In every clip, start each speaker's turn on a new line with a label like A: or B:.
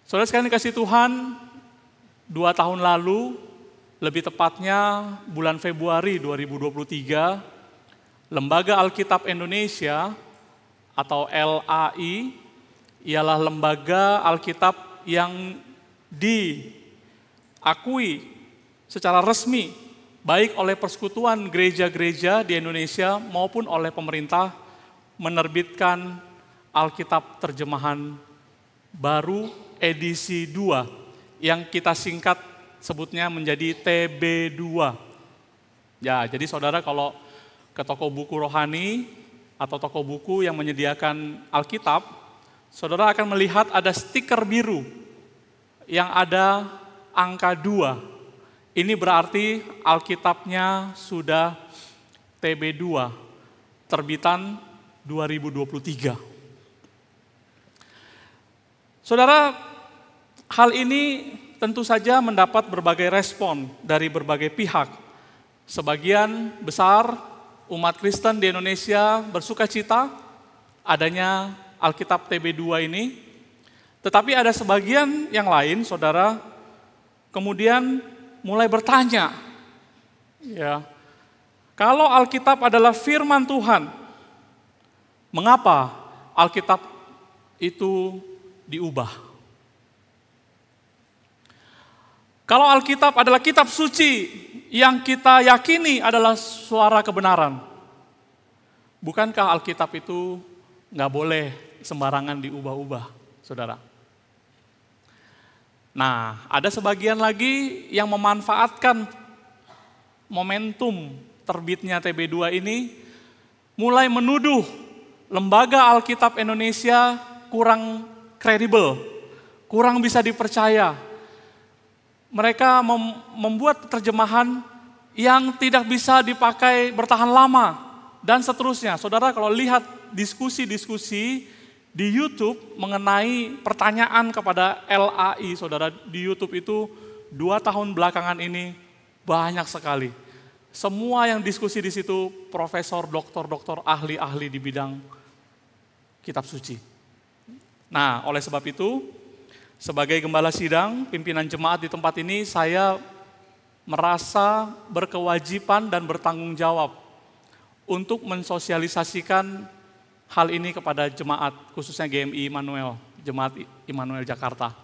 A: Saudara sekalian dikasih Tuhan, 2 tahun lalu, lebih tepatnya bulan Februari 2023, Lembaga Alkitab Indonesia atau LAI ialah lembaga Alkitab yang diakui secara resmi baik oleh persekutuan gereja-gereja di Indonesia maupun oleh pemerintah menerbitkan Alkitab terjemahan baru edisi 2 yang kita singkat sebutnya menjadi TB2. Ya, jadi saudara kalau ke toko buku rohani atau toko buku yang menyediakan Alkitab, saudara akan melihat ada stiker biru yang ada angka 2. Ini berarti Alkitabnya sudah TB2, terbitan 2023. Saudara, hal ini tentu saja mendapat berbagai respon dari berbagai pihak. Sebagian besar umat Kristen di Indonesia bersukacita adanya Alkitab TB2 ini. Tetapi ada sebagian yang lain, saudara, kemudian mulai bertanya, ya, kalau Alkitab adalah firman Tuhan, mengapa Alkitab itu diubah? Kalau Alkitab adalah kitab suci yang kita yakini adalah suara kebenaran, bukankah Alkitab itu nggak boleh sembarangan diubah-ubah, saudara? Nah, ada sebagian lagi yang memanfaatkan momentum terbitnya TB2 ini, mulai menuduh Lembaga Alkitab Indonesia kurang kredibel, kurang bisa dipercaya. Mereka membuat terjemahan yang tidak bisa dipakai bertahan lama, dan seterusnya. Saudara kalau lihat diskusi-diskusi di YouTube mengenai pertanyaan kepada LAI, saudara, di YouTube itu 2 tahun belakangan ini banyak sekali. Semua yang diskusi di situ profesor, doktor, ahli-ahli di bidang kitab suci. Nah, oleh sebab itu, sebagai gembala sidang, pimpinan jemaat di tempat ini, saya merasa berkewajiban dan bertanggung jawab untuk mensosialisasikan hal ini kepada jemaat, khususnya GMI Immanuel, Jemaat Immanuel Jakarta.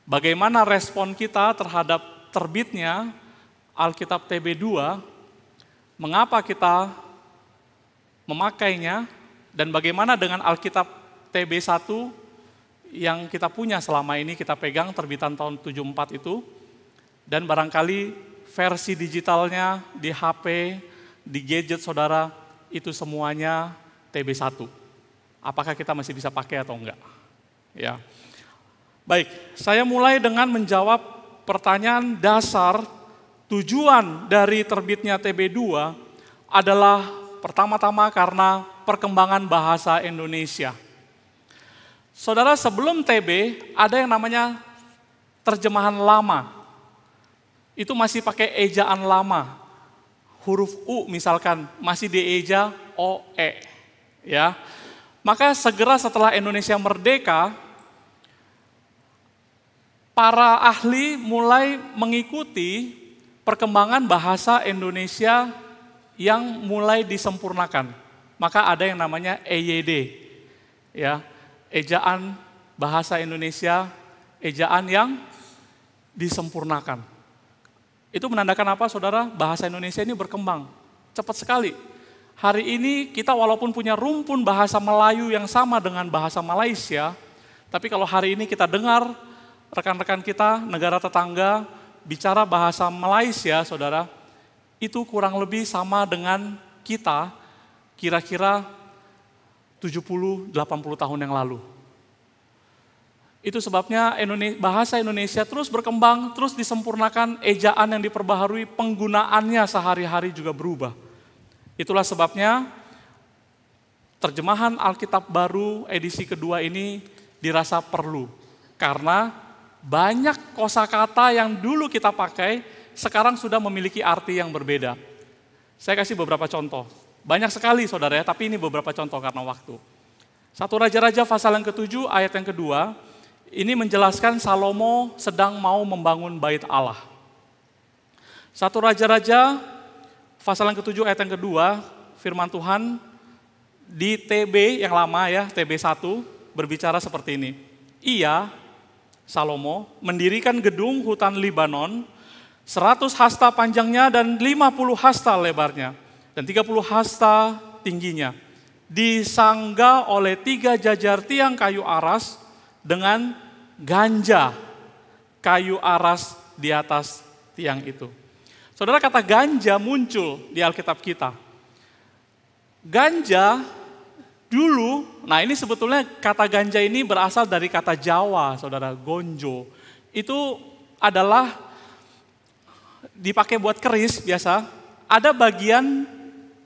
A: Bagaimana respon kita terhadap terbitnya Alkitab TB2, mengapa kita memakainya, dan bagaimana dengan Alkitab TB1 yang kita punya selama ini, kita pegang terbitan tahun 74 itu, dan barangkali versi digitalnya di HP, di gadget saudara, itu semuanya TB1. Apakah kita masih bisa pakai atau enggak? Ya. Baik, saya mulai dengan menjawab pertanyaan dasar. Tujuan dari terbitnya TB2 adalah pertama-tama karena perkembangan bahasa Indonesia. Saudara, sebelum TB ada yang namanya terjemahan lama. Itu masih pakai ejaan lama. Huruf U misalkan masih dieja OE. Ya. Maka segera setelah Indonesia merdeka, para ahli mulai mengikuti perkembangan bahasa Indonesia yang mulai disempurnakan. Maka ada yang namanya EYD. Ya. Ejaan bahasa Indonesia, ejaan yang disempurnakan. Itu menandakan apa, saudara? Bahasa Indonesia ini berkembang cepat sekali. Hari ini kita walaupun punya rumpun bahasa Melayu yang sama dengan bahasa Malaysia, tapi kalau hari ini kita dengar rekan-rekan kita, negara tetangga, bicara bahasa Malaysia, saudara, itu kurang lebih sama dengan kita kira-kira 70-80 tahun yang lalu. Itu sebabnya bahasa Indonesia terus berkembang, terus disempurnakan, ejaan yang diperbaharui, penggunaannya sehari-hari juga berubah. Itulah sebabnya terjemahan Alkitab baru edisi kedua ini dirasa perlu. Karena banyak kosakata yang dulu kita pakai, sekarang sudah memiliki arti yang berbeda. Saya kasih beberapa contoh. Banyak sekali saudara ya, tapi ini beberapa contoh karena waktu. 1 Raja-Raja pasal yang ke-7 ayat yang kedua, Ini menjelaskan Salomo sedang mau membangun bait Allah. 1 Raja-Raja pasal yang ke-7 ayat yang kedua, firman Tuhan di TB yang lama ya, TB 1 berbicara seperti ini. Ia, Salomo, mendirikan gedung hutan Libanon, 100 hasta panjangnya dan 50 hasta lebarnya, dan 30 hasta tingginya. Disangga oleh 3 jajar tiang kayu aras dengan ganja kayu aras di atas tiang itu. Saudara, kata ganja muncul di Alkitab kita. Ganja dulu, nah ini sebetulnya kata ganja ini berasal dari kata Jawa, saudara, gonjo. Itu adalah dipakai buat keris biasa. Ada bagian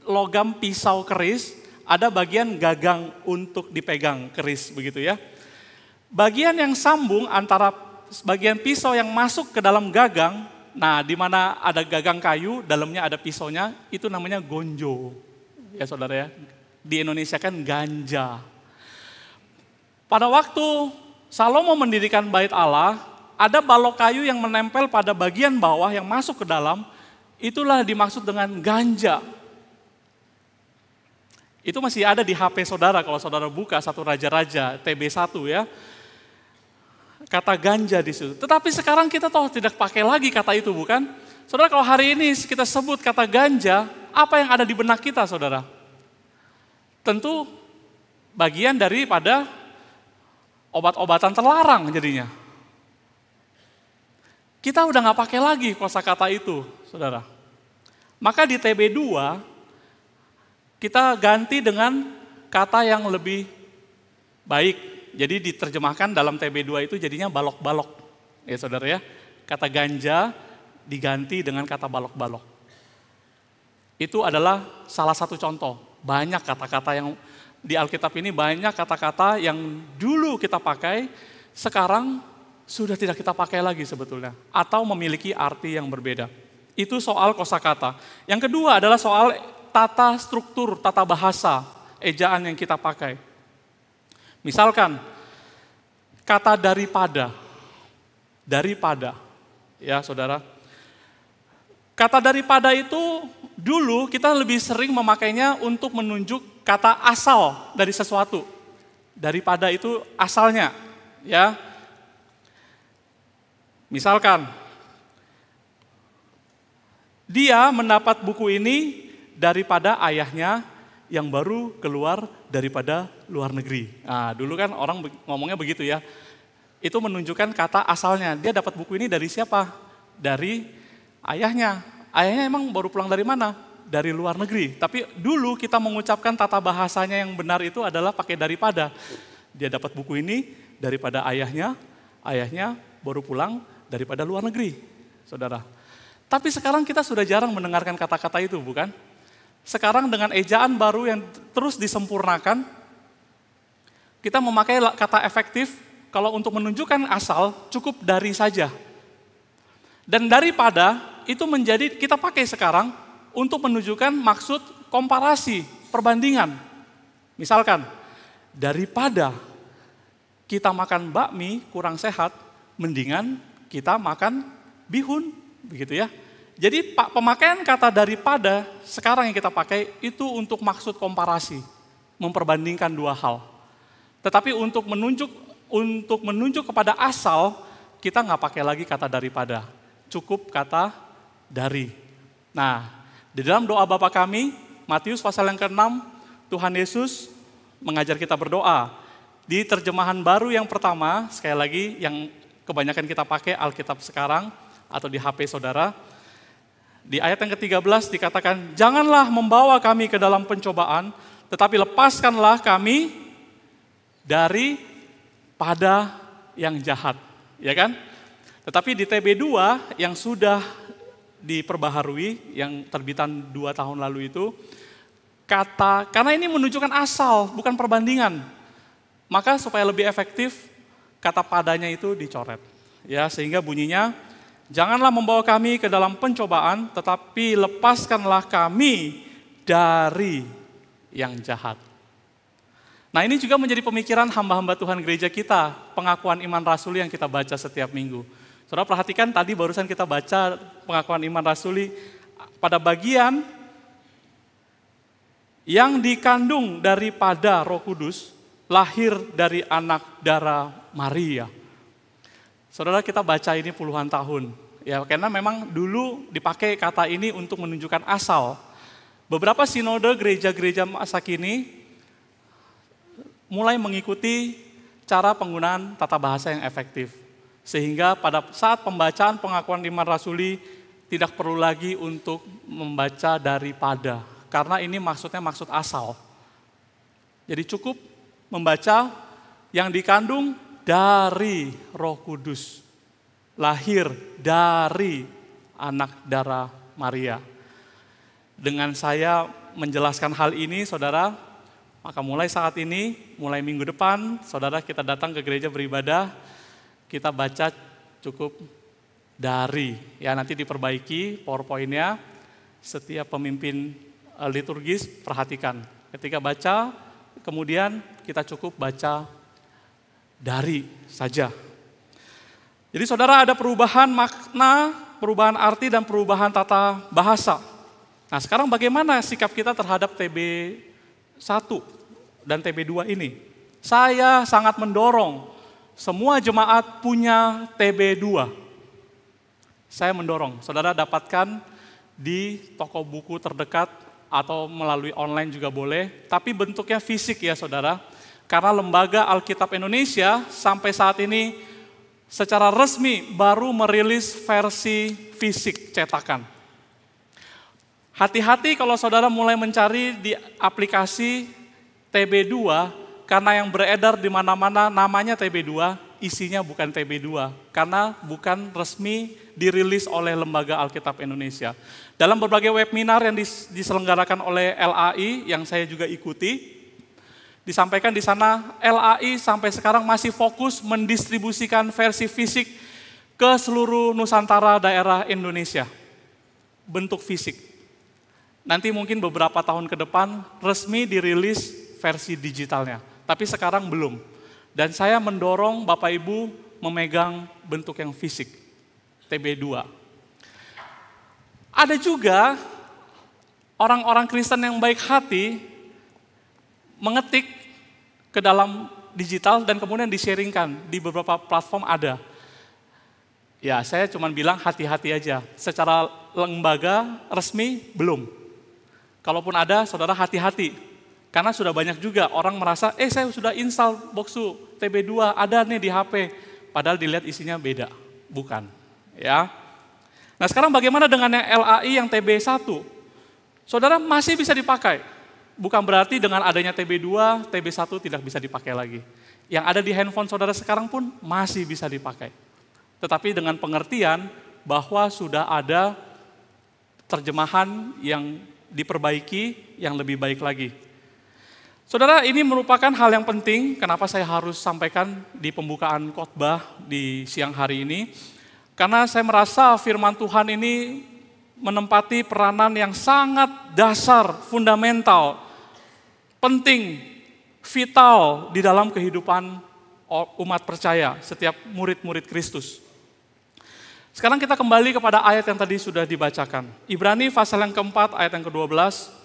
A: logam pisau keris, ada bagian gagang untuk dipegang keris, begitu ya. Bagian yang sambung antara bagian pisau yang masuk ke dalam gagang, nah di mana ada gagang kayu, dalamnya ada pisaunya, itu namanya gonjo. Ya saudara ya, di Indonesia kan ganja. Pada waktu Salomo mendirikan bait Allah, ada balok kayu yang menempel pada bagian bawah yang masuk ke dalam, itulah dimaksud dengan ganja. Itu masih ada di HP saudara, kalau saudara buka 1 Raja-Raja, TB 1 ya. Kata ganja di situ. Tetapi sekarang kita tahu tidak pakai lagi kata itu, bukan? Saudara, kalau hari ini kita sebut kata ganja, apa yang ada di benak kita, saudara? Tentu bagian daripada obat-obatan terlarang jadinya. Kita udah nggak pakai lagi kosakata itu, saudara. Maka di TB 2, kita ganti dengan kata yang lebih baik. Jadi diterjemahkan dalam TB2 itu jadinya balok-balok. Ya saudara ya, kata ganja diganti dengan kata balok-balok. Itu adalah salah satu contoh. Banyak kata-kata yang di Alkitab ini, banyak kata-kata yang dulu kita pakai, sekarang sudah tidak kita pakai lagi sebetulnya. Atau memiliki arti yang berbeda. Itu soal kosakata. Yang kedua adalah soal tata struktur, tata bahasa, ejaan yang kita pakai. Misalkan, kata daripada, ya saudara. Kata daripada itu dulu kita lebih sering memakainya untuk menunjuk kata asal dari sesuatu. Daripada itu asalnya, ya. Misalkan, dia mendapat buku ini daripada ayahnya yang baru keluar daripada luar negeri. Nah, dulu kan orang ngomongnya begitu ya. Itu menunjukkan kata asalnya. Dia dapat buku ini dari siapa? Dari ayahnya. Ayahnya emang baru pulang dari mana? Dari luar negeri. Tapi dulu kita mengucapkan tata bahasanya yang benar itu adalah pakai daripada. Dia dapat buku ini daripada ayahnya. Ayahnya baru pulang daripada luar negeri, saudara. Tapi sekarang kita sudah jarang mendengarkan kata-kata itu, bukan? Sekarang dengan ejaan baru yang terus disempurnakan, kita memakai kata efektif, kalau untuk menunjukkan asal cukup dari saja. Dan daripada itu menjadi kita pakai sekarang untuk menunjukkan maksud komparasi, perbandingan. Misalkan, daripada kita makan bakmi kurang sehat, mendingan kita makan bihun, begitu ya. Jadi pemakaian kata daripada sekarang yang kita pakai itu untuk maksud komparasi, memperbandingkan dua hal. Tetapi untuk menunjuk kepada asal, kita nggak pakai lagi kata daripada, cukup kata dari. Nah, di dalam doa Bapa kami, Matius pasal yang ke-6, Tuhan Yesus mengajar kita berdoa. Di terjemahan baru yang pertama, sekali lagi yang kebanyakan kita pakai Alkitab sekarang atau di HP saudara, di ayat yang ke-13 dikatakan, janganlah membawa kami ke dalam pencobaan, tetapi lepaskanlah kami daripada yang jahat. Ya kan? Tetapi di TB2 yang sudah diperbaharui, yang terbitan 2 tahun lalu itu, karena ini menunjukkan asal, bukan perbandingan. Maka supaya lebih efektif, kata padanya itu dicoret. Ya, sehingga bunyinya, janganlah membawa kami ke dalam pencobaan, tetapi lepaskanlah kami dari yang jahat. Nah, ini juga menjadi pemikiran hamba-hamba Tuhan gereja kita pengakuan iman rasuli yang kita baca setiap minggu. Saudara perhatikan tadi barusan kita baca pengakuan iman rasuli pada bagian yang dikandung daripada Roh Kudus, lahir dari anak darah Maria. Saudara kita baca ini puluhan tahun, ya karena memang dulu dipakai kata ini untuk menunjukkan asal. Beberapa sinode gereja-gereja masa kini mulai mengikuti cara penggunaan tata bahasa yang efektif. Sehingga pada saat pembacaan pengakuan iman rasuli tidak perlu lagi untuk membaca daripada. Karena ini maksudnya maksud asal. Jadi cukup membaca yang dikandung dari Roh Kudus. Lahir dari anak darah Maria. Dengan saya menjelaskan hal ini, saudara, maka mulai saat ini, mulai minggu depan, saudara kita datang ke gereja beribadah, kita baca cukup dari, ya nanti diperbaiki PowerPoint-nya, setiap pemimpin liturgis perhatikan. Ketika baca, kemudian kita cukup baca dari saja. Jadi saudara ada perubahan makna, perubahan arti, dan perubahan tata bahasa. Nah sekarang bagaimana sikap kita terhadap TB1 dan TB2 ini? Saya sangat mendorong semua jemaat punya TB2. Saya mendorong, saudara dapatkan di toko buku terdekat atau melalui online juga boleh, tapi bentuknya fisik ya saudara. Karena Lembaga Alkitab Indonesia sampai saat ini secara resmi baru merilis versi fisik cetakan. Hati-hati kalau saudara mulai mencari di aplikasi TB2, karena yang beredar di mana-mana namanya TB2, isinya bukan TB2, karena bukan resmi dirilis oleh Lembaga Alkitab Indonesia. Dalam berbagai webinar yang diselenggarakan oleh LAI, yang saya juga ikuti, disampaikan di sana, LAI sampai sekarang masih fokus mendistribusikan versi fisik ke seluruh Nusantara daerah Indonesia. Bentuk fisik. Nanti mungkin beberapa tahun ke depan resmi dirilis versi digitalnya. Tapi sekarang belum. Dan saya mendorong Bapak Ibu memegang bentuk yang fisik, TB2. Ada juga orang-orang Kristen yang baik hati mengetik ke dalam digital dan kemudian di-sharingkan di beberapa platform ada. Ya, saya cuma bilang hati-hati aja. Secara lembaga resmi belum. Kalaupun ada, saudara hati-hati. Karena sudah banyak juga orang merasa, saya sudah install Boxu TB2, ada nih di HP. Padahal dilihat isinya beda, bukan. Ya. Nah sekarang bagaimana dengan yang LAI yang TB1? Saudara masih bisa dipakai. Bukan berarti dengan adanya TB2, TB1 tidak bisa dipakai lagi. Yang ada di handphone saudara sekarang pun masih bisa dipakai. Tetapi dengan pengertian bahwa sudah ada terjemahan yang diperbaiki, yang lebih baik lagi. Saudara, ini merupakan hal yang penting, kenapa saya harus sampaikan di pembukaan khotbah di siang hari ini. Karena saya merasa firman Tuhan ini menempati peranan yang sangat dasar, fundamental, penting, vital di dalam kehidupan umat percaya, setiap murid-murid Kristus. Sekarang kita kembali kepada ayat yang tadi sudah dibacakan. Ibrani pasal yang keempat, ayat yang ke-12.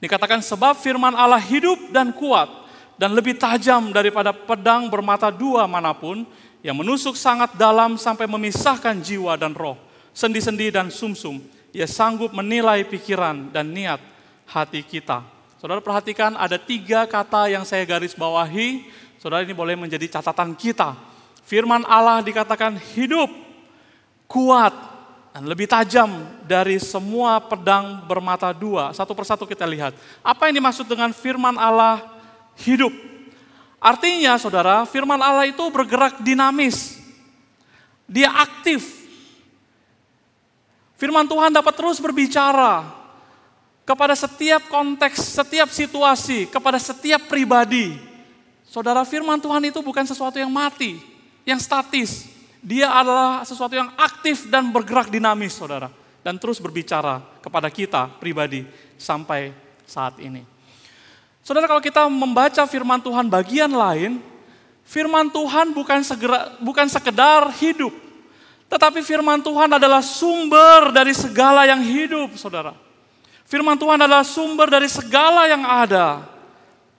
A: Dikatakan sebab firman Allah hidup dan kuat dan lebih tajam daripada pedang bermata dua manapun yang menusuk sangat dalam sampai memisahkan jiwa dan roh, sendi-sendi dan sumsum. Ia sanggup menilai pikiran dan niat hati kita. Saudara perhatikan ada 3 kata yang saya garis bawahi. Saudara ini boleh menjadi catatan kita. Firman Allah dikatakan hidup, kuat, dan lebih tajam dari semua pedang bermata dua. Satu persatu kita lihat. Apa yang dimaksud dengan firman Allah hidup? Artinya saudara, firman Allah itu bergerak dinamis. Dia aktif. Firman Tuhan dapat terus berbicara kepada setiap konteks, setiap situasi, kepada setiap pribadi. Saudara, firman Tuhan itu bukan sesuatu yang mati, yang statis. Dia adalah sesuatu yang aktif dan bergerak dinamis, saudara. Dan terus berbicara kepada kita pribadi sampai saat ini. Saudara, kalau kita membaca firman Tuhan bagian lain, Firman Tuhan bukan sekedar hidup, tetapi firman Tuhan adalah sumber dari segala yang hidup, saudara. Firman Tuhan adalah sumber dari segala yang ada.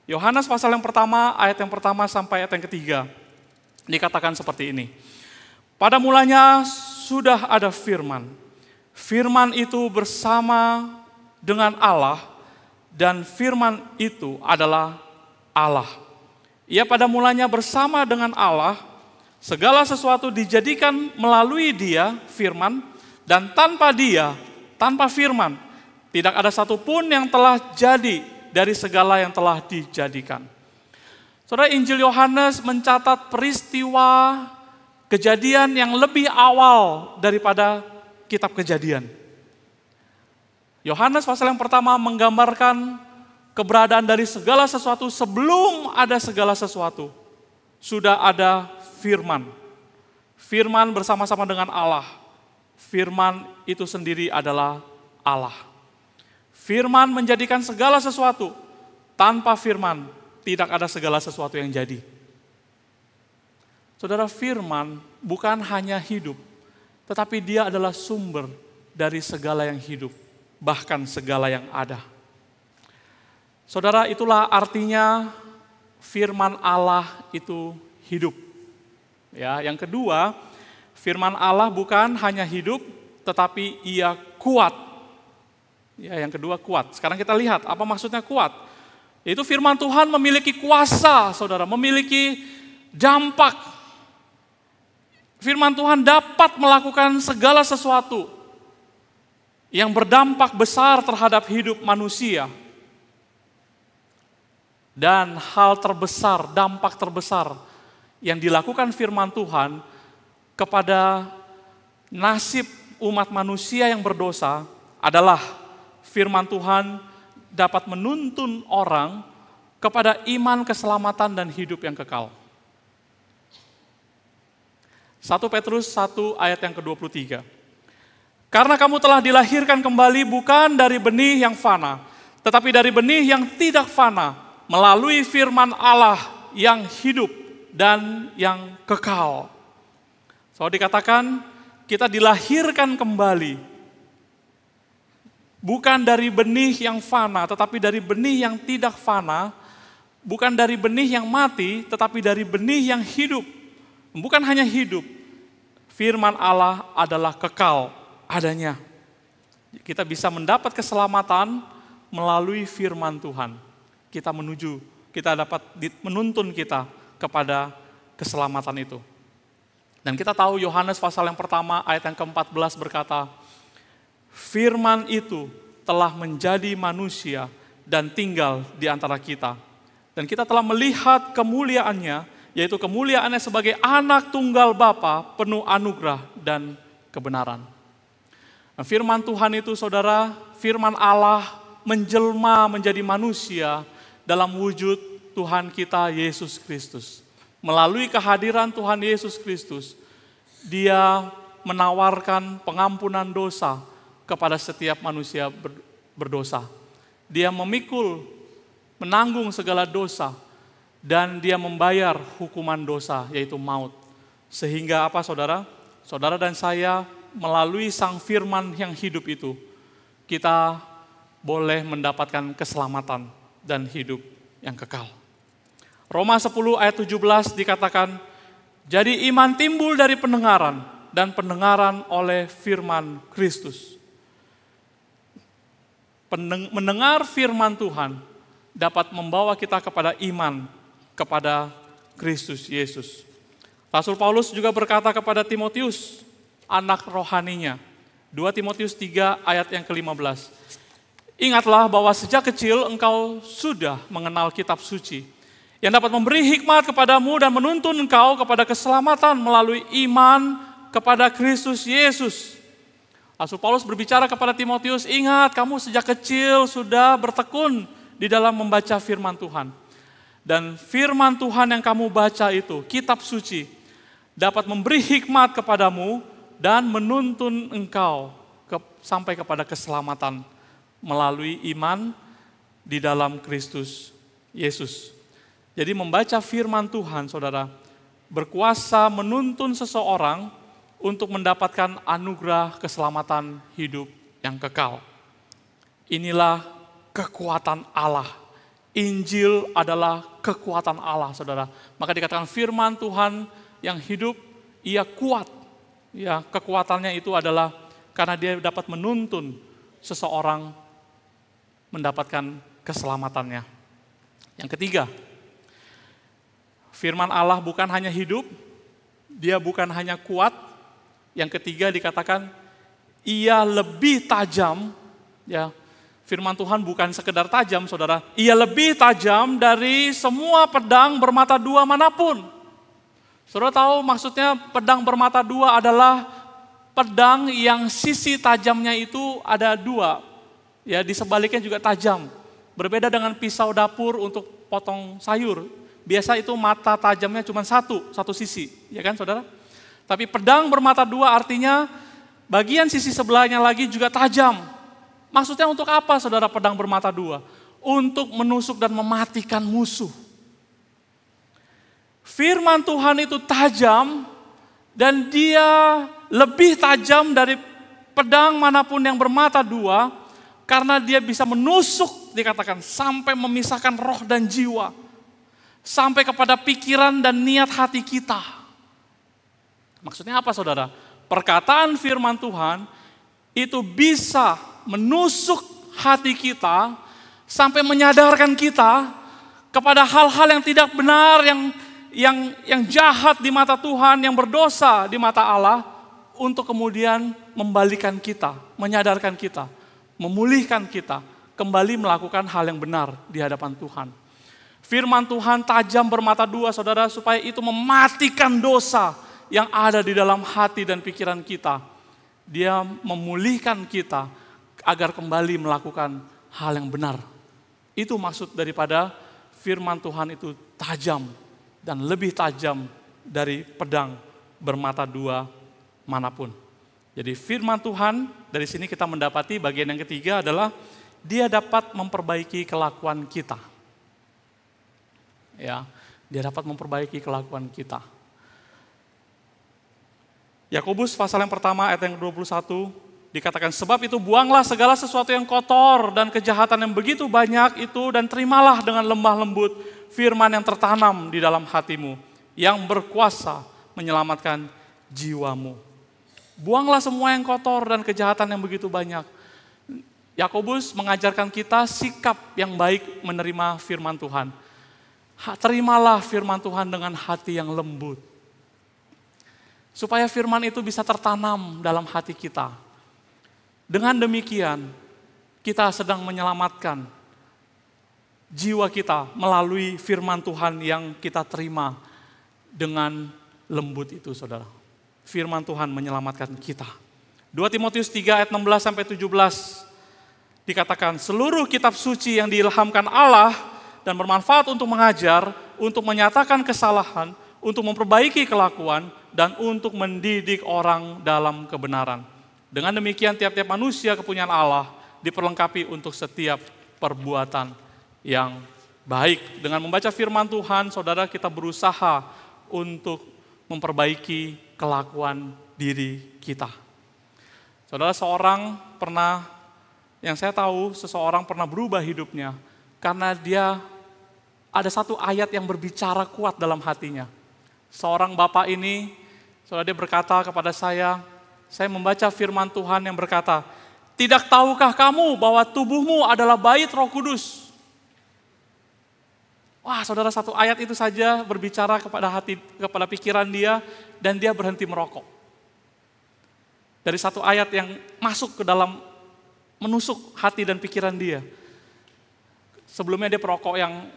A: Yohanes pasal yang pertama, ayat yang pertama sampai ayat yang ketiga. Dikatakan seperti ini. Pada mulanya sudah ada firman. Firman itu bersama dengan Allah, dan firman itu adalah Allah. Ia pada mulanya bersama dengan Allah, segala sesuatu dijadikan melalui dia, firman, dan tanpa dia, tanpa firman, tidak ada satupun yang telah jadi dari segala yang telah dijadikan. Saudara, Injil Yohanes mencatat peristiwa kejadian yang lebih awal daripada kitab Kejadian. Yohanes pasal yang pertama menggambarkan keberadaan dari segala sesuatu sebelum ada segala sesuatu. Sudah ada firman. Firman bersama-sama dengan Allah. Firman itu sendiri adalah Allah. Firman menjadikan segala sesuatu. Tanpa firman, tidak ada segala sesuatu yang jadi. Saudara, firman bukan hanya hidup, tetapi dia adalah sumber dari segala yang hidup, bahkan segala yang ada. Saudara, itulah artinya firman Allah itu hidup. Ya, yang kedua, firman Allah bukan hanya hidup, tetapi ia kuat. Ya, yang kedua kuat. Sekarang kita lihat apa maksudnya kuat. Yaitu firman Tuhan memiliki kuasa, saudara, memiliki dampak. Firman Tuhan dapat melakukan segala sesuatu yang berdampak besar terhadap hidup manusia. Dan hal terbesar, dampak terbesar yang dilakukan firman Tuhan kepada nasib umat manusia yang berdosa adalah firman Tuhan dapat menuntun orang kepada iman, keselamatan, dan hidup yang kekal. 1 Petrus 1 ayat yang ke-23. Karena kamu telah dilahirkan kembali bukan dari benih yang fana, tetapi dari benih yang tidak fana, melalui firman Allah yang hidup dan yang kekal. So dikatakan kita dilahirkan kembali. Bukan dari benih yang fana, tetapi dari benih yang tidak fana. Bukan dari benih yang mati, tetapi dari benih yang hidup. Bukan hanya hidup, firman Allah adalah kekal adanya. Kita bisa mendapat keselamatan melalui firman Tuhan. Kita dapat menuntun kita kepada keselamatan itu. Dan kita tahu Yohanes pasal yang pertama ayat yang ke-14 berkata, firman itu telah menjadi manusia dan tinggal di antara kita. Dan kita telah melihat kemuliaannya, yaitu kemuliaannya sebagai anak tunggal Bapa, penuh anugerah dan kebenaran. Nah, firman Tuhan itu, saudara, firman Allah menjelma menjadi manusia dalam wujud Tuhan kita Yesus Kristus. Melalui kehadiran Tuhan Yesus Kristus, Dia menawarkan pengampunan dosa kepada setiap manusia berdosa. Dia memikul, menanggung segala dosa, dan dia membayar hukuman dosa, yaitu maut. Sehingga apa, saudara? Saudara dan saya melalui sang firman yang hidup itu, kita boleh mendapatkan keselamatan dan hidup yang kekal. Roma 10 ayat 17 dikatakan, jadi iman timbul dari pendengaran, dan pendengaran oleh firman Kristus. Mendengar firman Tuhan dapat membawa kita kepada iman kepada Kristus Yesus. Rasul Paulus juga berkata kepada Timotius, anak rohaninya, 2 Timotius 3 ayat yang ke-15. Ingatlah bahwa sejak kecil engkau sudah mengenal kitab suci, yang dapat memberi hikmat kepadamu dan menuntun engkau kepada keselamatan melalui iman kepada Kristus Yesus. Rasul Paulus berbicara kepada Timotius, ingat kamu sejak kecil sudah bertekun di dalam membaca firman Tuhan. Dan firman Tuhan yang kamu baca itu, kitab suci, dapat memberi hikmat kepadamu dan menuntun engkau sampai kepada keselamatan melalui iman di dalam Kristus Yesus. Jadi membaca firman Tuhan, saudara, berkuasa menuntun seseorang untuk mendapatkan anugerah keselamatan hidup yang kekal. Inilah kekuatan Allah. Injil adalah kekuatan Allah, saudara. Maka dikatakan firman Tuhan yang hidup, ia kuat. Ya, kekuatannya itu adalah karena dia dapat menuntun seseorang mendapatkan keselamatannya. Yang ketiga, firman Allah bukan hanya hidup, dia bukan hanya kuat. Yang ketiga dikatakan, ia lebih tajam. Ya, firman Tuhan bukan sekedar tajam, saudara. Ia lebih tajam dari semua pedang bermata dua manapun. Saudara tahu maksudnya pedang bermata dua adalah pedang yang sisi tajamnya itu ada dua. Ya, di sebaliknya juga tajam. Berbeda dengan pisau dapur untuk potong sayur. Biasa itu mata tajamnya cuma satu sisi, ya kan saudara? Tapi pedang bermata dua artinya bagian sisi sebelahnya lagi juga tajam. Maksudnya untuk apa saudara pedang bermata dua? Untuk menusuk dan mematikan musuh. Firman Tuhan itu tajam dan dia lebih tajam dari pedang manapun yang bermata dua karena dia bisa menusuk, dikatakan, sampai memisahkan roh dan jiwa. Sampai kepada pikiran dan niat hati kita. Maksudnya apa saudara? Perkataan firman Tuhan itu bisa menusuk hati kita sampai menyadarkan kita kepada hal-hal yang tidak benar, yang jahat di mata Tuhan, yang berdosa di mata Allah, untuk kemudian membalikan kita, menyadarkan kita, memulihkan kita, kembali melakukan hal yang benar di hadapan Tuhan. Firman Tuhan tajam bermata dua, saudara, supaya itu mematikan dosa yang ada di dalam hati dan pikiran kita. Dia memulihkan kita agar kembali melakukan hal yang benar. Itu maksud daripada firman Tuhan itu tajam dan lebih tajam dari pedang bermata dua manapun. Jadi firman Tuhan, dari sini kita mendapati bagian yang ketiga adalah dia dapat memperbaiki kelakuan kita. Ya, dia dapat memperbaiki kelakuan kita. Yakobus pasal yang pertama ayat yang 21 dikatakan, sebab itu buanglah segala sesuatu yang kotor dan kejahatan yang begitu banyak itu, dan terimalah dengan lemah lembut firman yang tertanam di dalam hatimu, yang berkuasa menyelamatkan jiwamu. Buanglah semua yang kotor dan kejahatan yang begitu banyak. Yakobus mengajarkan kita sikap yang baik menerima firman Tuhan. Terimalah firman Tuhan dengan hati yang lembut. Supaya firman itu bisa tertanam dalam hati kita. Dengan demikian, kita sedang menyelamatkan jiwa kita melalui firman Tuhan yang kita terima dengan lembut itu, saudara. Firman Tuhan menyelamatkan kita. 2 Timotius 3 ayat 16-17 dikatakan, seluruh kitab suci yang diilhamkan Allah dan bermanfaat untuk mengajar, untuk menyatakan kesalahan, untuk memperbaiki kelakuan, dan untuk mendidik orang dalam kebenaran. Dengan demikian tiap-tiap manusia kepunyaan Allah diperlengkapi untuk setiap perbuatan yang baik. Dengan membaca firman Tuhan, saudara, kita berusaha untuk memperbaiki kelakuan diri kita. Saudara, yang saya tahu, seseorang pernah berubah hidupnya karena dia ada satu ayat yang berbicara kuat dalam hatinya. Seorang bapak ini, saudara, dia berkata kepada saya membaca firman Tuhan yang berkata, tidak tahukah kamu bahwa tubuhmu adalah bait Roh Kudus? Wah, saudara, satu ayat itu saja berbicara kepada hati, kepada pikiran dia, dan dia berhenti merokok. Dari satu ayat yang masuk ke dalam, menusuk hati dan pikiran dia. Sebelumnya dia perokok yang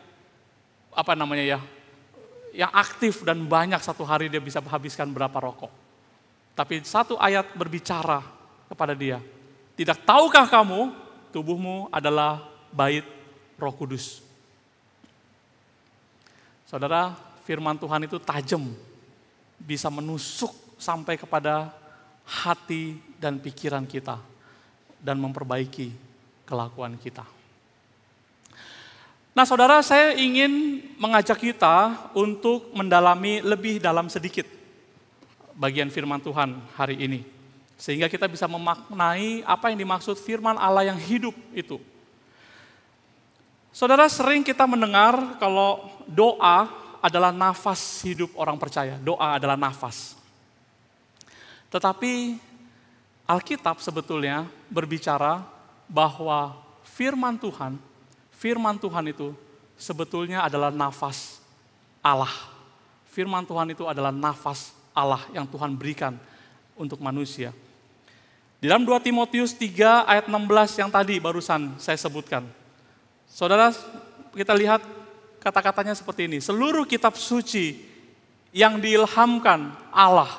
A: yang aktif dan banyak, satu hari dia bisa menghabiskan berapa rokok. Tapi satu ayat berbicara kepada dia, tidak tahukah kamu tubuhmu adalah bait Roh Kudus? Saudara, firman Tuhan itu tajam, bisa menusuk sampai kepada hati dan pikiran kita dan memperbaiki kelakuan kita. Nah saudara, saya ingin mengajak kita untuk mendalami lebih dalam sedikit bagian firman Tuhan hari ini. Sehingga kita bisa memaknai apa yang dimaksud firman Allah yang hidup itu. Saudara, sering kita mendengar kalau doa adalah nafas hidup orang percaya. Doa adalah nafas. Tetapi Alkitab sebetulnya berbicara bahwa firman Tuhan itu sebetulnya adalah nafas Allah. Firman Tuhan itu adalah nafas Allah yang Tuhan berikan untuk manusia. Di dalam 2 Timotius 3 ayat 16 yang tadi barusan saya sebutkan. Saudara, kita lihat kata-katanya seperti ini. Seluruh kitab suci yang diilhamkan Allah.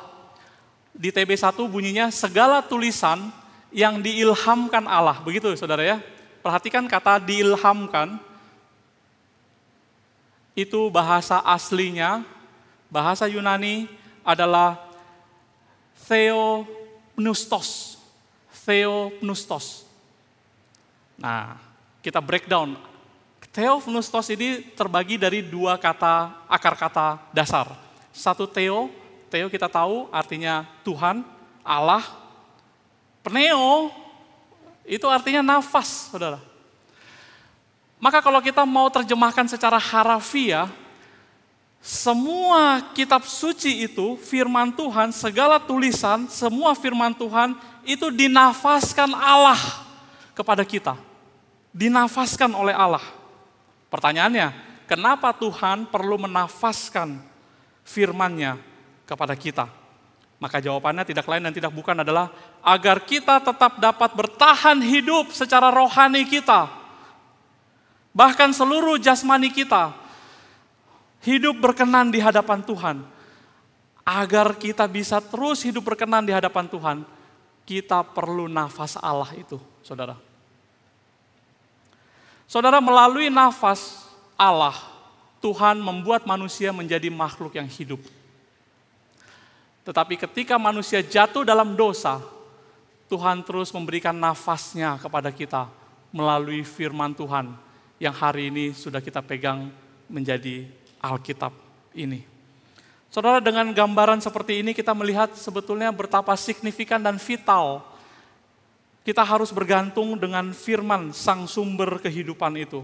A: Di TB1 bunyinya segala tulisan yang diilhamkan Allah. Begitu saudara ya. Perhatikan kata diilhamkan. Itu bahasa aslinya, bahasa Yunani adalah theopneustos. Theopneustos. Nah, kita breakdown. Theopneustos ini terbagi dari dua kata, akar kata dasar. Satu theo kita tahu artinya Tuhan, Allah. Pneo itu artinya nafas, saudara. Maka kalau kita mau terjemahkan secara harafiah, semua kitab suci itu, firman Tuhan, segala tulisan, semua firman Tuhan itu dinafaskan Allah kepada kita. Dinafaskan oleh Allah. Pertanyaannya, kenapa Tuhan perlu menafaskan firman-Nya kepada kita? Maka jawabannya tidak lain dan tidak bukan adalah agar kita tetap dapat bertahan hidup secara rohani kita. Bahkan seluruh jasmani kita hidup berkenan di hadapan Tuhan. Agar kita bisa terus hidup berkenan di hadapan Tuhan, kita perlu nafas Allah itu, saudara. Saudara, melalui nafas Allah, Tuhan membuat manusia menjadi makhluk yang hidup. Tetapi ketika manusia jatuh dalam dosa, Tuhan terus memberikan nafasnya kepada kita melalui firman Tuhan yang hari ini sudah kita pegang menjadi Alkitab ini. Saudara, dengan gambaran seperti ini kita melihat sebetulnya betapa signifikan dan vital kita harus bergantung dengan firman sang sumber kehidupan itu.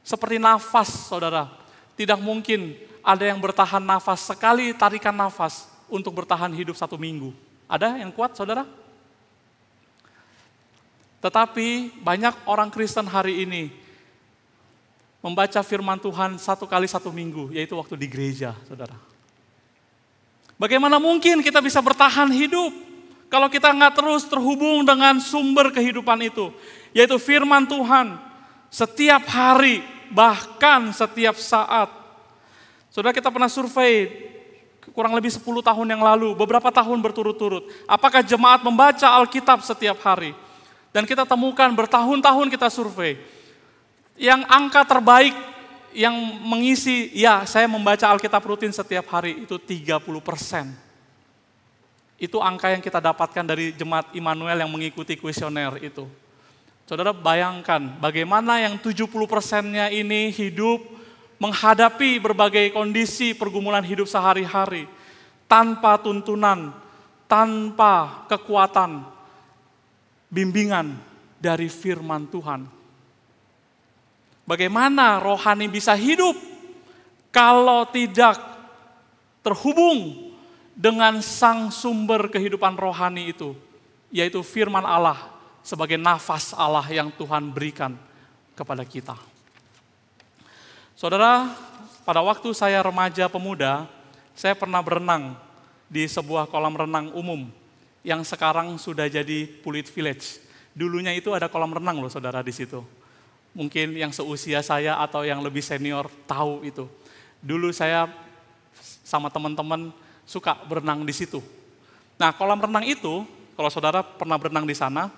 A: Seperti nafas, saudara. Tidak mungkin ada yang bertahan nafas sekali tarikan nafas untuk bertahan hidup 1 minggu. Ada yang kuat, saudara? Tetapi banyak orang Kristen hari ini membaca firman Tuhan 1 kali 1 minggu, yaitu waktu di gereja, saudara. Bagaimana mungkin kita bisa bertahan hidup kalau kita nggak terus terhubung dengan sumber kehidupan itu, yaitu firman Tuhan setiap hari, bahkan setiap saat. Saudara, kita pernah survei kurang lebih 10 tahun yang lalu, beberapa tahun berturut-turut. Apakah jemaat membaca Alkitab setiap hari? Dan kita temukan bertahun-tahun kita survei. Yang angka terbaik yang mengisi, ya saya membaca Alkitab rutin setiap hari, itu 30%. Itu angka yang kita dapatkan dari jemaat Immanuel yang mengikuti kuesioner itu. Saudara, bayangkan bagaimana yang 70%-nya ini hidup menghadapi berbagai kondisi pergumulan hidup sehari-hari, tanpa tuntunan, tanpa kekuatan, bimbingan dari firman Tuhan. Bagaimana rohani bisa hidup kalau tidak terhubung dengan sang sumber kehidupan rohani itu, yaitu firman Allah sebagai nafas Allah yang Tuhan berikan kepada kita. Saudara, pada waktu saya remaja pemuda, saya pernah berenang di sebuah kolam renang umum yang sekarang sudah jadi Pulit Village. Dulunya itu ada kolam renang loh, saudara, di situ. Mungkin yang seusia saya atau yang lebih senior tahu itu. Dulu saya sama teman-teman suka berenang di situ. Nah, kolam renang itu, kalau saudara pernah berenang di sana,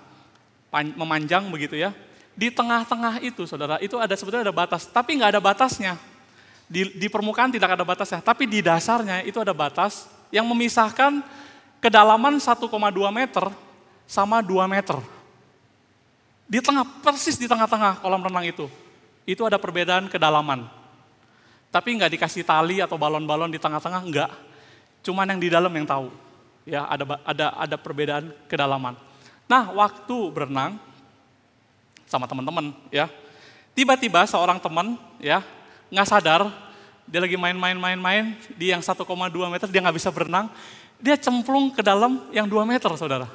A: memanjang begitu ya. Di tengah-tengah itu, saudara, itu ada sebetulnya ada batas, tapi nggak ada batasnya. Di permukaan tidak ada batasnya, tapi di dasarnya itu ada batas yang memisahkan kedalaman 1,2 meter sama 2 meter. Di tengah, persis di tengah-tengah kolam renang itu. itu ada perbedaan kedalaman. Tapi nggak dikasih tali atau balon-balon di tengah-tengah, enggak. Cuman yang di dalam yang tahu. Ya, ada perbedaan kedalaman. Nah, waktu berenang sama teman-teman, ya, tiba-tiba seorang teman, ya, nggak sadar, dia lagi main di yang 1,2 meter, dia nggak bisa berenang, dia cemplung ke dalam yang 2 meter, saudara.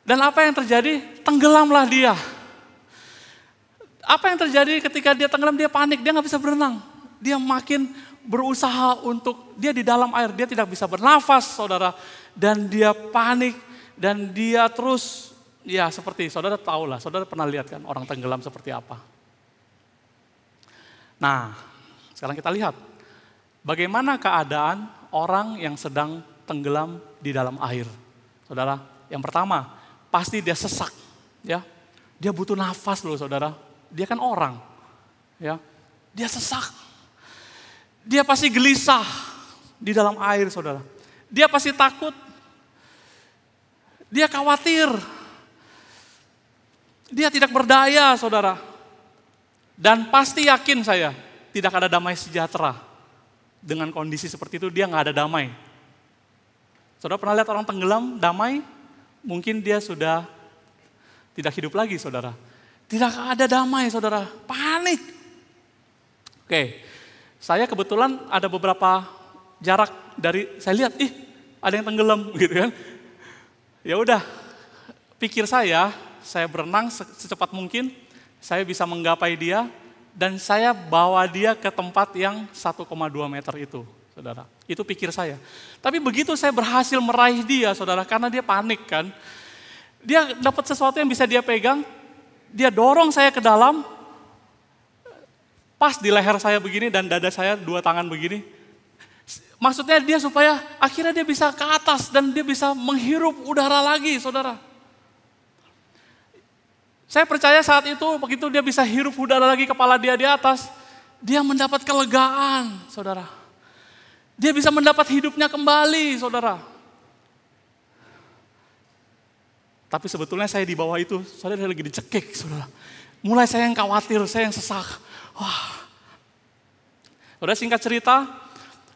A: Dan apa yang terjadi? Tenggelamlah dia. Apa yang terjadi ketika dia tenggelam? Dia panik, dia nggak bisa berenang. Dia makin berusaha untuk, dia di dalam air, dia tidak bisa bernafas, saudara. Dan dia panik, dan dia terus, ya seperti saudara tahu lah, saudara pernah lihat kan orang tenggelam seperti apa. Nah, sekarang kita lihat, bagaimana keadaan orang yang sedang tenggelam di dalam air. Saudara, yang pertama, pasti dia sesak, ya. Dia butuh nafas loh, saudara. Dia kan orang, ya. Dia sesak. Dia pasti gelisah di dalam air, saudara. Dia pasti takut. Dia khawatir. Dia tidak berdaya, saudara. Dan pasti yakin saya, tidak ada damai sejahtera. Dengan kondisi seperti itu, dia nggak ada damai. Saudara pernah lihat orang tenggelam, damai? Mungkin dia sudah tidak hidup lagi, saudara. Tidak ada damai, saudara. Panik. Oke, saya kebetulan ada beberapa jarak dari, saya lihat, ada yang tenggelam, gitu kan. Ya udah, pikir saya berenang secepat mungkin, saya bisa menggapai dia, dan saya bawa dia ke tempat yang 1,2 meter itu, saudara. Itu pikir saya. Tapi begitu saya berhasil meraih dia, saudara, karena dia panik kan. Dia dapat sesuatu yang bisa dia pegang, dia dorong saya ke dalam, pas di leher saya begini dan dada saya 2 tangan begini. Maksudnya dia supaya akhirnya dia bisa ke atas dan dia bisa menghirup udara lagi, saudara. Saya percaya saat itu begitu dia bisa hirup udara lagi, kepala dia di atas, dia mendapat kelegaan, saudara. Dia bisa mendapat hidupnya kembali, saudara. Tapi sebetulnya saya di bawah itu, saudara lagi dicekik, saudara. Mulai saya yang khawatir, saya yang sesak. Wah. Saudara, singkat cerita,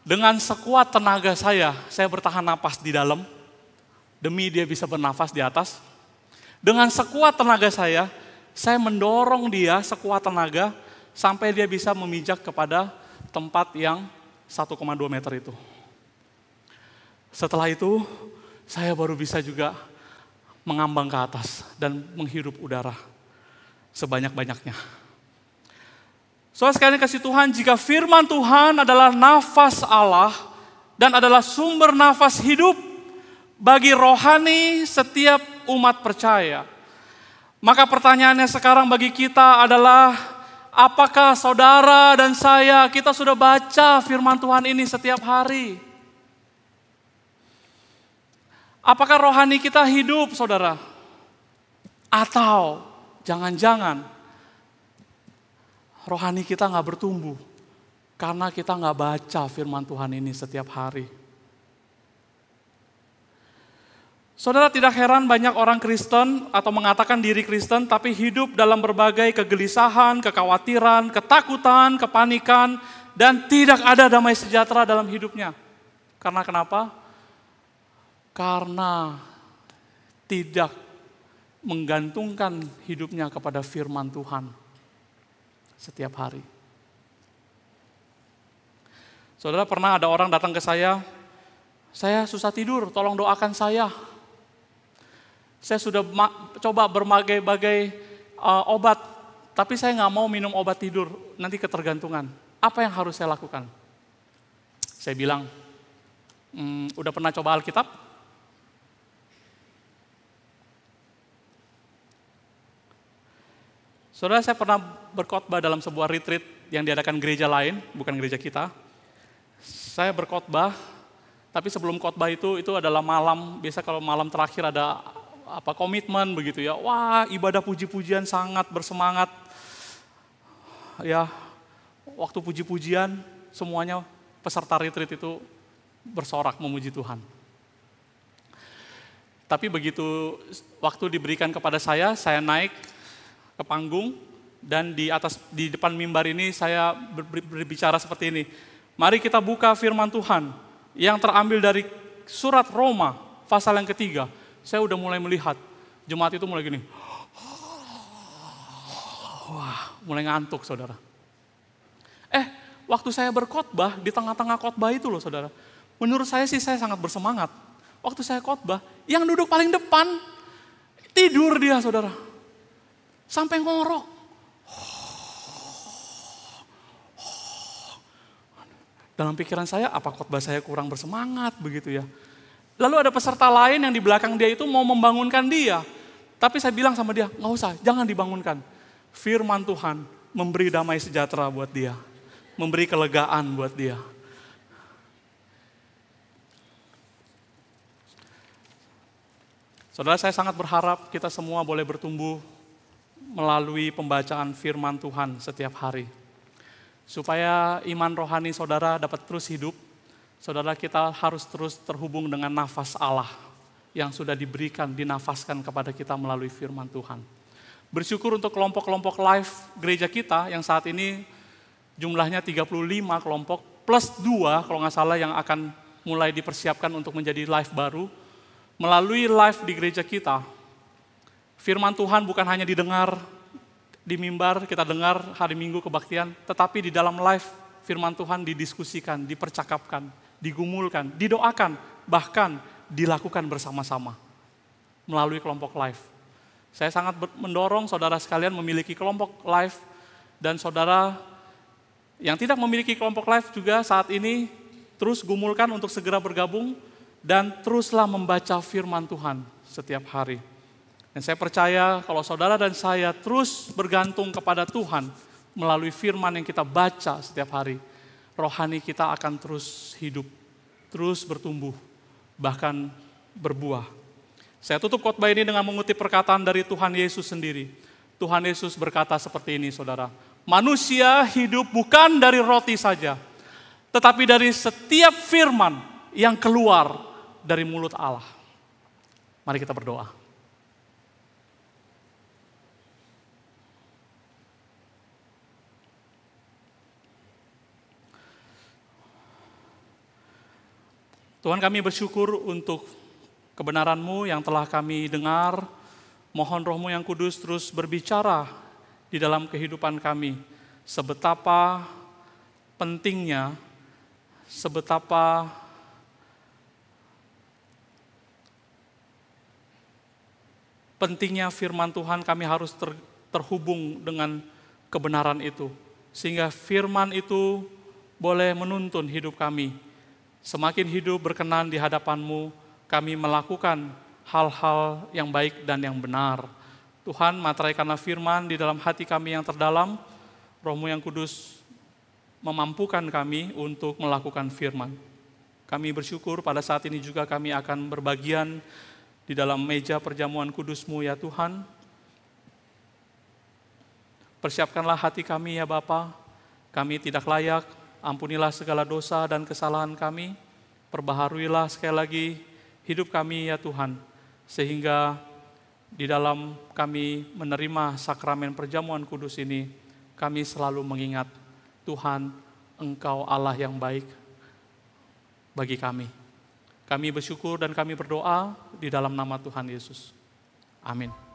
A: dengan sekuat tenaga saya bertahan napas di dalam, demi dia bisa bernafas di atas. Dengan sekuat tenaga saya mendorong dia sekuat tenaga, sampai dia bisa memijak kepada tempat yang 1,2 meter itu. Setelah itu, saya baru bisa juga mengambang ke atas dan menghirup udara sebanyak-banyaknya. Saudara sekalian kasih Tuhan, jika firman Tuhan adalah nafas Allah dan adalah sumber nafas hidup bagi rohani setiap umat percaya, maka pertanyaannya sekarang bagi kita adalah, apakah saudara dan saya, kita sudah baca firman Tuhan ini setiap hari? Apakah rohani kita hidup, saudara? Atau jangan-jangan rohani kita nggak bertumbuh karena kita nggak baca firman Tuhan ini setiap hari. Saudara, tidak heran banyak orang Kristen atau mengatakan diri Kristen tapi hidup dalam berbagai kegelisahan, kekhawatiran, ketakutan, kepanikan, dan tidak ada damai sejahtera dalam hidupnya. Karena kenapa? Karena tidak menggantungkan hidupnya kepada firman Tuhan setiap hari. Saudara, pernah ada orang datang ke saya susah tidur, tolong doakan saya. Saya sudah coba berbagai-bagai obat, tapi saya nggak mau minum obat tidur, nanti ketergantungan. Apa yang harus saya lakukan? Saya bilang, udah pernah coba Alkitab? Saudara, saya pernah berkhotbah dalam sebuah retreat yang diadakan gereja lain, bukan gereja kita. Saya berkhotbah, tapi sebelum khotbah itu adalah malam, biasa kalau malam terakhir ada komitmen begitu ya. Wah, ibadah puji-pujian sangat bersemangat. Ya, waktu puji-pujian semuanya peserta retreat itu bersorak memuji Tuhan. Tapi begitu waktu diberikan kepada saya naik ke panggung, Dan di depan mimbar ini saya berbicara seperti ini. Mari kita buka firman Tuhan yang terambil dari surat Roma pasal yang ketiga. Saya udah mulai melihat jemaat itu mulai gini. Wah, mulai ngantuk saudara. Waktu saya berkhotbah, di tengah-tengah khotbah itu loh saudara. Menurut saya sih saya sangat bersemangat. Waktu saya khotbah, yang duduk paling depan, tidur dia saudara. Sampai ngorok. Dalam pikiran saya, apa khotbah saya kurang bersemangat begitu ya. Lalu ada peserta lain yang di belakang dia itu mau membangunkan dia. Tapi saya bilang sama dia, nggak usah, jangan dibangunkan. Firman Tuhan memberi damai sejahtera buat dia. Memberi kelegaan buat dia. Saudara, saya sangat berharap kita semua boleh bertumbuh melalui pembacaan firman Tuhan setiap hari. Supaya iman rohani saudara dapat terus hidup, saudara kita harus terus terhubung dengan nafas Allah yang sudah diberikan, dinafaskan kepada kita melalui firman Tuhan. Bersyukur untuk kelompok-kelompok live gereja kita yang saat ini jumlahnya 35 kelompok, plus 2 kalau nggak salah yang akan mulai dipersiapkan untuk menjadi live baru. Melalui live di gereja kita, firman Tuhan bukan hanya didengar di mimbar, kita dengar hari Minggu kebaktian, tetapi di dalam live firman Tuhan didiskusikan, dipercakapkan, digumulkan, didoakan, bahkan dilakukan bersama-sama melalui kelompok live. Saya sangat mendorong saudara sekalian memiliki kelompok live, dan saudara yang tidak memiliki kelompok live juga saat ini terus gumulkan untuk segera bergabung dan teruslah membaca firman Tuhan setiap hari. Dan saya percaya kalau saudara dan saya terus bergantung kepada Tuhan melalui firman yang kita baca setiap hari, rohani kita akan terus hidup, terus bertumbuh, bahkan berbuah. Saya tutup khotbah ini dengan mengutip perkataan dari Tuhan Yesus sendiri. Tuhan Yesus berkata seperti ini saudara, manusia hidup bukan dari roti saja, tetapi dari setiap firman yang keluar dari mulut Allah. Mari kita berdoa. Tuhan, kami bersyukur untuk kebenaran-Mu yang telah kami dengar. Mohon Roh-Mu yang kudus terus berbicara di dalam kehidupan kami, sebetapa pentingnya, sebetapa pentingnya firman Tuhan, kami harus terhubung dengan kebenaran itu, sehingga firman itu boleh menuntun hidup kami. Semakin hidup berkenan di hadapan-Mu, kami melakukan hal-hal yang baik dan yang benar. Tuhan, materaikanlah firman di dalam hati kami yang terdalam. Roh-Mu yang kudus memampukan kami untuk melakukan firman. Kami bersyukur pada saat ini juga kami akan berbagian di dalam meja perjamuan kudus-Mu ya Tuhan. Persiapkanlah hati kami ya Bapa. Kami tidak layak, ampunilah segala dosa dan kesalahan kami. Perbaharuilah sekali lagi hidup kami ya Tuhan, sehingga di dalam kami menerima sakramen perjamuan kudus ini, kami selalu mengingat Tuhan, Engkau Allah yang baik bagi kami. Kami bersyukur dan kami berdoa di dalam nama Tuhan Yesus. Amin.